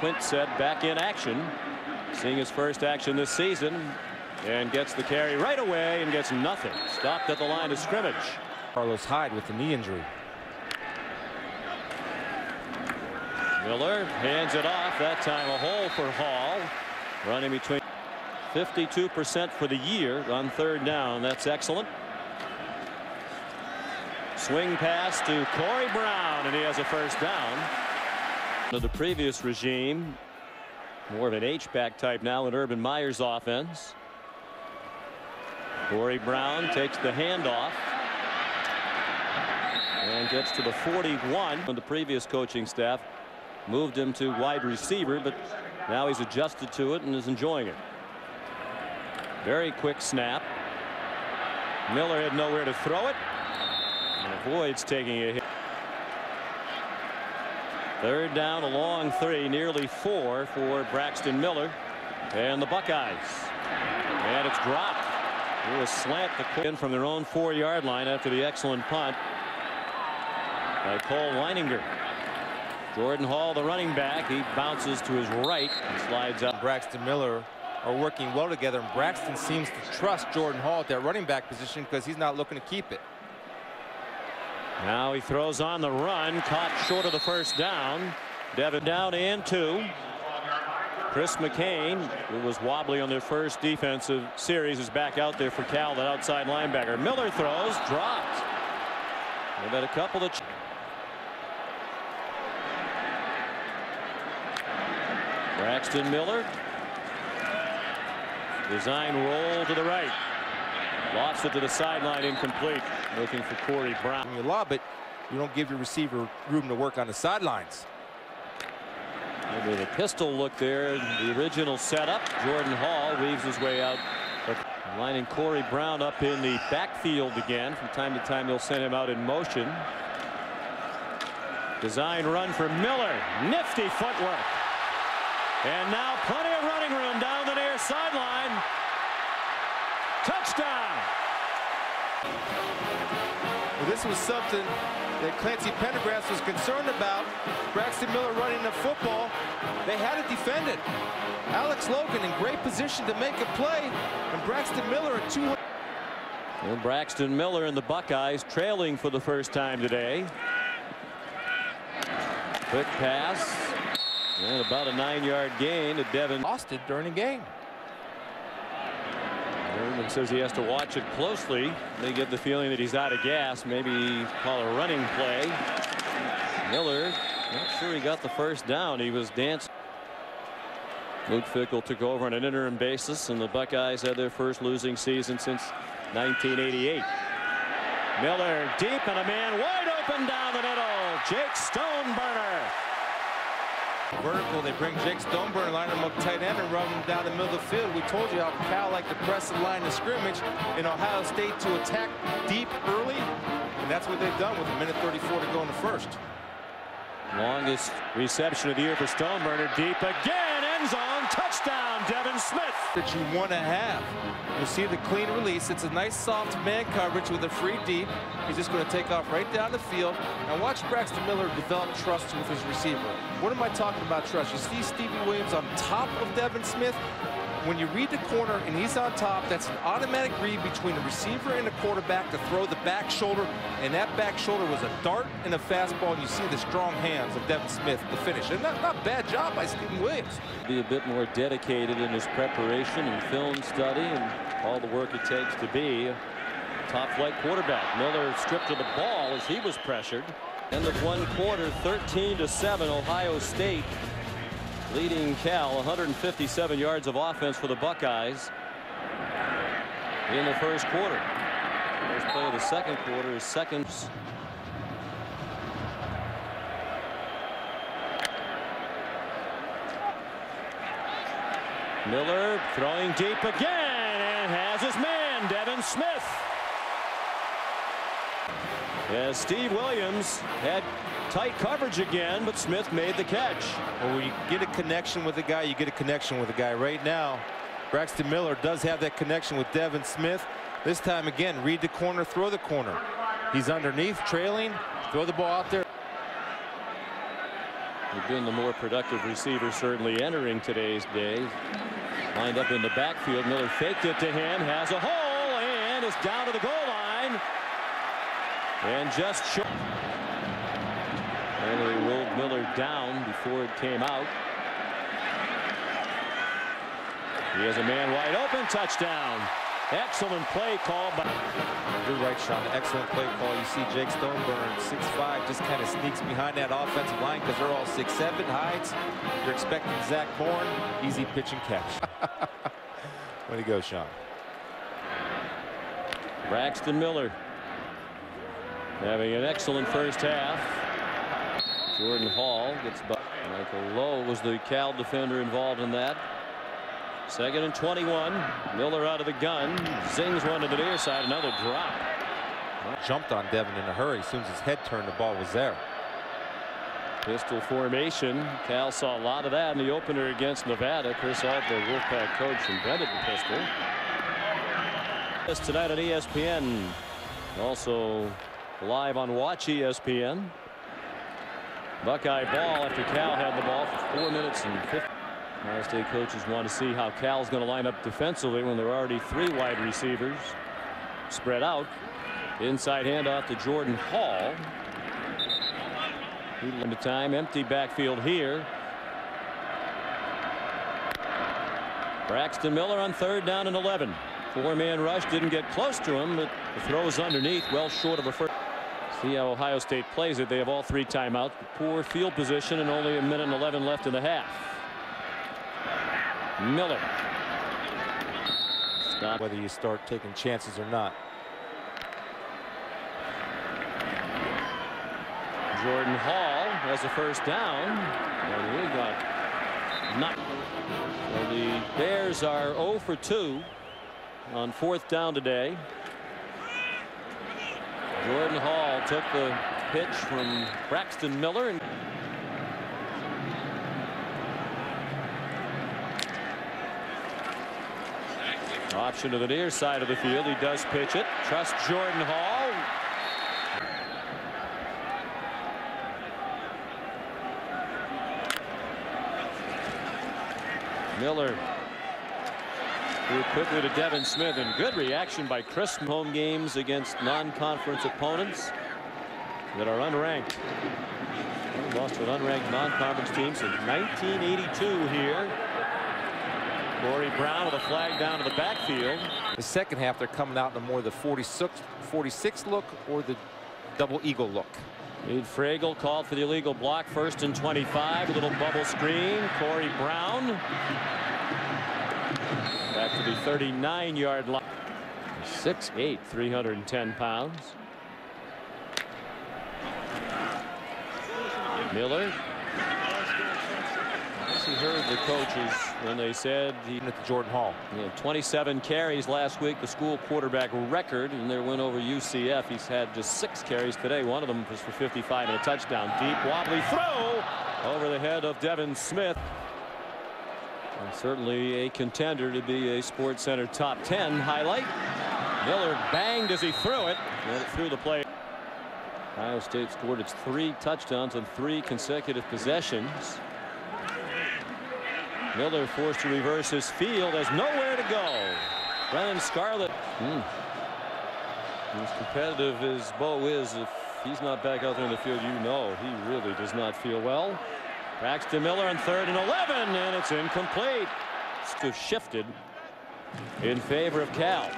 Quint said, back in action, seeing his first action this season, and gets the carry right away and gets nothing. Stopped at the line of scrimmage. Carlos Hyde with the knee injury. Miller hands it off, that time a hole for Hall. Running between 52% for the year on third down. That's excellent. Swing pass to Corey Brown, and he has a first down. The previous regime, more of an H-back type now in Urban Meyer's offense. Corey Brown takes the handoff and gets to the 41. The previous coaching staff moved him to wide receiver, but now he's adjusted to it and is enjoying it. Very quick snap. Miller had nowhere to throw it and avoids taking a hit. Third down, a long 3, nearly 4 for Braxton Miller and the Buckeyes. And it's dropped. It was slant the in from their own 4-yard line after the excellent punt by Cole Leininger. Jordan Hall, the running back, he bounces to his right and slides out. Braxton Miller are working well together, and Braxton seems to trust Jordan Hall at that running back position because he's not looking to keep it. Now he throws on the run, caught short of the first down. Devin down and 2. Chris McCain, who was wobbly on their first defensive series, is back out there for Cal, that outside linebacker. Miller throws, dropped. They've had a couple of. Braxton Miller. Design roll to the right. Lost it to the sideline, incomplete. Looking for Corey Brown. You lob it, you don't give your receiver room to work on the sidelines. With a pistol look there, the original setup. Jordan Hall weaves his way out, lining Corey Brown up in the backfield again. From time to time, they'll send him out in motion. Design run for Miller. Nifty footwork. And now plenty of running room down the near sideline. Touchdown. Well, this was something that Clancy Pendergrass was concerned about. Braxton Miller running the football. They had to defend it. Alex Logan in great position to make a play, and Braxton Miller at 200. Well, Braxton Miller and the Buckeyes trailing for the first time today. Quick pass. And about a 9-yard gain to Devin. Lost it during the game. Urban says he has to watch it closely. They get the feeling that he's out of gas. Maybe call a running play. Miller, not sure he got the first down. He was dancing. Luke Fickell took over on an interim basis, and the Buckeyes had their first losing season since 1988. Miller deep, and a man wide open down the middle. Jake Stoneburner. Vertical, they bring Jake Stoneburner, line him up tight end, and run him down the middle of the field. We told you how Cal liked to press the line of scrimmage in Ohio State to attack deep early, and that's what they've done with a minute 34 to go in the first. Longest reception of the year for Stoneburner, deep again, end zone, touchdown, Devin Smith. That you want to have. You see the clean release. It's a nice soft man coverage with a free deep. He's just going to take off right down the field. Now watch Braxton Miller develop trust with his receiver. What am I talking about trust? You see Stevie Williams on top of Devin Smith. When you read the corner and he's on top, that's an automatic read between the receiver and the quarterback to throw the back shoulder, and that back shoulder was a dart and a fastball, and you see the strong hands of Devin Smith to finish. And not a bad job by Stevie Williams. Be a bit more dedicated in his preparation and film study and all the work it takes to be a top flight quarterback. Miller stripped of the ball as he was pressured. End of one quarter, 13-7, Ohio State leading Cal. 157 yards of offense for the Buckeyes in the first quarter. First play of the second quarter is seconds. Miller throwing deep again and has his man, Devin Smith. As Steve Williams had tight coverage again, but Smith made the catch. Well, when you get a connection with a guy, you get a connection with a guy. Right now, Braxton Miller does have that connection with Devin Smith. This time again, read the corner, throw the corner. He's underneath, trailing, throw the ball out there. He's been the more productive receiver certainly entering today's day. Lined up in the backfield. Miller faked it to him, has a hole, and is down to the goal line. And just short. And they rolled Miller down before it came out. He has a man wide open. Touchdown. Excellent play call by. You're right, Sean. Excellent play call. You see Jake Stoneburn, 6'5", just kind of sneaks behind that offensive line because they're all 6'7", hides. You're expecting Zach Bourne. Easy pitch and catch. Way to go, Sean. Braxton Miller having an excellent first half. Jordan Hall gets by. Michael Lowe was the Cal defender involved in that. 2nd and 21. Miller out of the gun. Zings one to the near side. Another drop. Jumped on Devin in a hurry. As soon as his head turned, the ball was there. Pistol formation. Cal saw a lot of that in the opener against Nevada. Chris Ault, the Wolfpack coach, invented the pistol. This tonight on ESPN. Also live on Watch ESPN. Buckeye ball after Cal had the ball for 4 minutes and 50. Ohio State coaches want to see how Cal's going to line up defensively when there are already 3 wide receivers spread out. Inside handoff to Jordan Hall. Into time. Empty backfield here. Braxton Miller on 3rd down and 11. 4-man rush. Didn't get close to him, but the throw is underneath, well short of a first. See how Ohio State plays it. They have all 3 timeouts. Poor field position and only 1 minute and 11 left in the half. Miller. Stop. Whether you start taking chances or not. Jordan Hall has a first down. And he got knocked. So the Bears are 0 for 2 on 4th down today. Jordan Hall took the pitch from Braxton Miller. And option to the near side of the field. He does pitch it. Trust Jordan Hall. Miller threw quickly to Devin Smith, and good reaction by Chris. Home games against non-conference opponents that are unranked. We lost to an unranked non-conference team since 1982 here. Corey Brown with a flag down to the backfield. The second half, they're coming out in more of the 46 look or the double eagle look. Reed Fragel called for the illegal block. 1st and 25. A little bubble screen. Corey Brown back to the 39-yard line. 6'8", 310 pounds. Miller. He heard the coaches when they said he at the Jordan Hall. He had 27 carries last week, the school quarterback record in their win over UCF. He's had just 6 carries today. One of them was for 55 and a touchdown. Deep wobbly throw over the head of Devin Smith. And certainly a contender to be a Sports Center top 10 highlight. Miller banged as he threw it, and it threw the play. Ohio State scored its 3 touchdowns on 3 consecutive possessions. Miller forced to reverse his field, has nowhere to go. Brennan Scarlett. As competitive as Bo is, if he's not back out there in the field, you know he really does not feel well. Braxton Miller on 3rd and 11, and it's incomplete. It's shifted in favor of Cal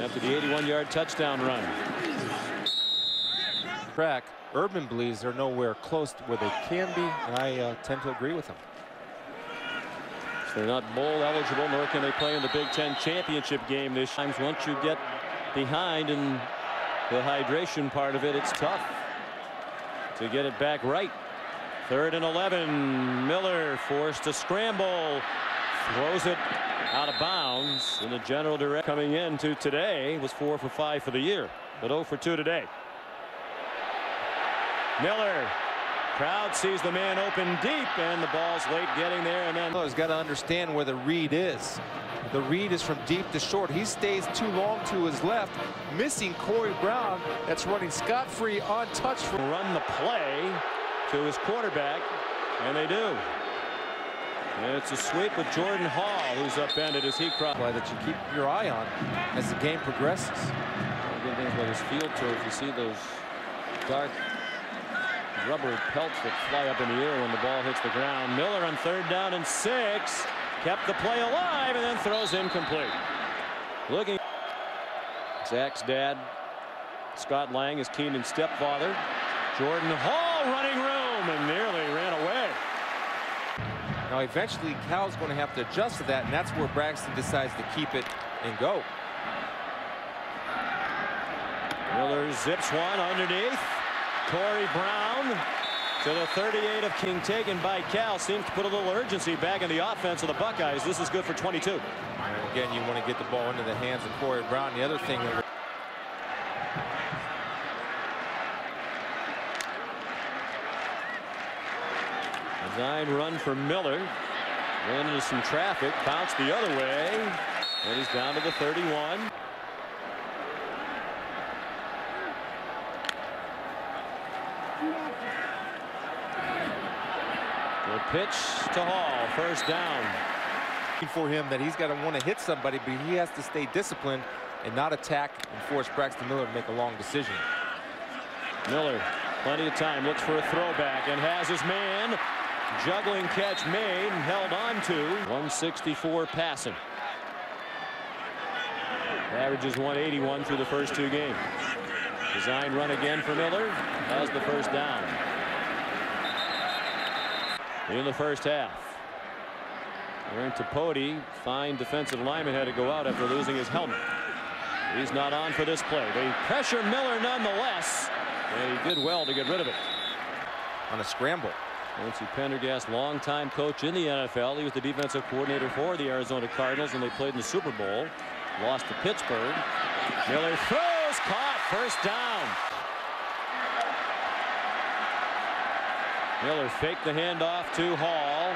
after the 81-yard touchdown run. Track. Urban believes they're nowhere close to where they can be, and I tend to agree with him. They're not bowl eligible, nor can they play in the Big Ten championship game this time. Once you get behind in the hydration part of it, it's tough to get it back right. 3rd and 11. Miller forced to scramble, throws it out of bounds, and the general direction coming into today was 4 for 5 for the year, but 0 for 2 today. Miller. Crowd sees the man open deep, and the ball's late getting there. And then Miller's got to understand where the read is. The read is from deep to short. He stays too long to his left, missing Corey Brown. That's running scot-free, untouched. Run the play to his quarterback. And they do. And it's a sweep with Jordan Hall, who's upended as he crosses. That you keep your eye on as the game progresses. One good thing about his field turf, you see those dark rubber pelts that fly up in the air when the ball hits the ground. Miller on 3rd down and 6. Kept the play alive and then throws incomplete. Looking. Zach's dad, Scott Lang, is Keenan's stepfather. Jordan Hall running room and nearly ran away. Now eventually Cal's going to have to adjust to that, and that's where Braxton decides to keep it and go. Miller zips one underneath. Corey Brown to the 38 of King, taken by Cal. Seems to put a little urgency back in the offense of the Buckeyes. This is good for 22. And again, you want to get the ball into the hands of Corey Brown. The other thing that design run for Miller. Ran into some traffic, bounced the other way, and he's down to the 31. The pitch to Hall, 1st down. For him that he's got to want to hit somebody, but he has to stay disciplined and not attack and force Braxton Miller to make a long decision. Miller, plenty of time, looks for a throwback and has his man. Juggling catch made and held on to. 164 passing. Averages 181 through the first 2 games. Design run again for Miller. Has the 1st down. In the first half. Aaron Tapodi, fine defensive lineman, had to go out after losing his helmet. He's not on for this play. They pressure Miller nonetheless. And he did well to get rid of it. On a scramble. Nancy Pendergast, longtime coach in the NFL. He was the defensive coordinator for the Arizona Cardinals when they played in the Super Bowl. Lost to Pittsburgh. Miller throws, caught, 1st down. Miller faked the handoff to Hall.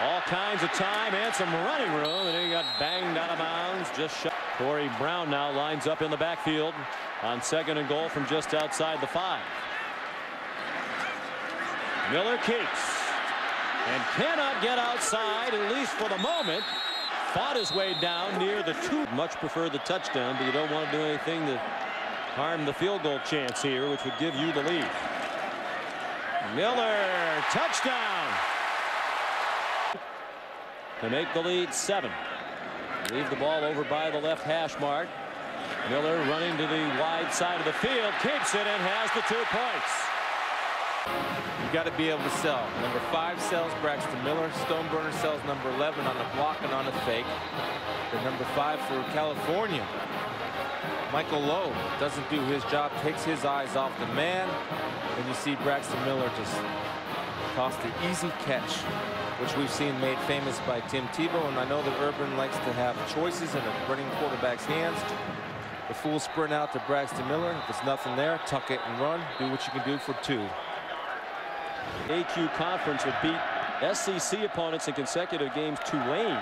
All kinds of time and some running room, and he got banged out of bounds. Just shot. Corey Brown now lines up in the backfield on 2nd and goal from just outside the 5. Miller keeps and cannot get outside, at least for the moment. Fought his way down near the 2. Much prefer the touchdown, but you don't want to do anything to harm the field goal chance here, which would give you the lead. Miller, touchdown to make the lead 7. Leave the ball over by the left hash mark. Miller running to the wide side of the field, keeps it and has the 2 points. You got to be able to sell. Number 5 sells Braxton Miller. Stoneburner sells number 11 on the block and on the fake. The number 5 for California, Michael Lowe, doesn't do his job, takes his eyes off the man. And you see Braxton Miller just toss the easy catch, which we've seen made famous by Tim Tebow. And I know that Urban likes to have choices in a running quarterback's hands. The full sprint out to Braxton Miller. If there's nothing there, tuck it and run. Do what you can do for 2. AQ Conference would beat SEC opponents in consecutive games. Tulane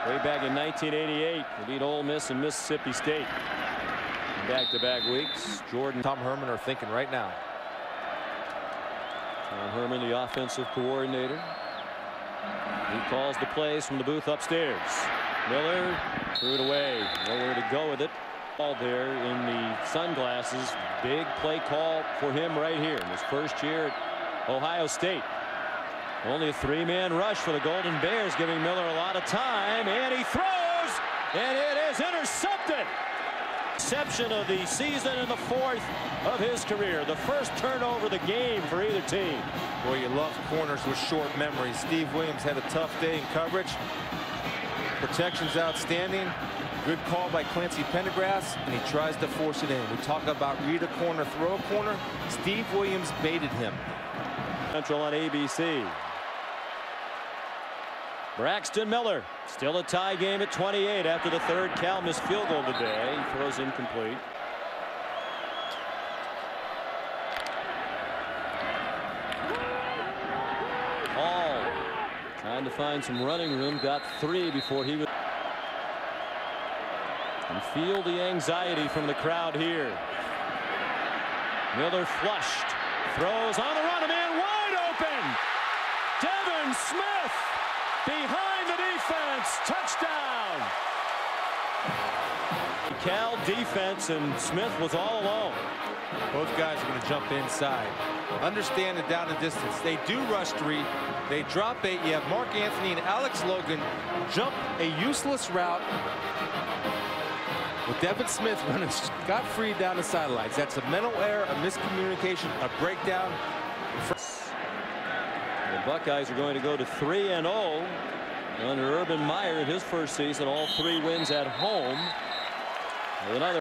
way back in 1988. They beat Ole Miss and Mississippi State back-to-back weeks. Tom Herman are thinking right now. Tom Herman, the offensive coordinator. He calls the plays from the booth upstairs. Miller threw it away. Nowhere to go with it. Ball there in the sunglasses. Big play call for him right here in his first year at Ohio State. Only a 3-man rush for the Golden Bears, giving Miller a lot of time, and he throws, and it is intercepted. Interception of the season and the 4th of his career. The first turnover of the game for either team. Boy, you love corners with short memories. Steve Williams had a tough day in coverage. Protection's outstanding. Good call by Clancy Pendergrass, and he tries to force it in. We talk about read a corner, throw a corner. Steve Williams baited him. Central on ABC. Braxton Miller, still a tie game at 28 after the 3rd Cal missed field goal today. He throws incomplete. Hall trying to find some running room, got 3 before he was. And feel the anxiety from the crowd here. Miller flushed, throws on the run, a man wide open. Smith behind the defense. Touchdown. Cal defense, and Smith was all alone. Both guys are going to jump inside. Understand the down and distance. They do rush 3. They drop 8. You have Mark Anthony and Alex Logan jump a useless route with Devin Smith running scot-free down the sidelines. That's a mental error, a miscommunication, a breakdown. The Buckeyes are going to go to 3-0 under Urban Meyer in his first season. All 3 wins at home. With another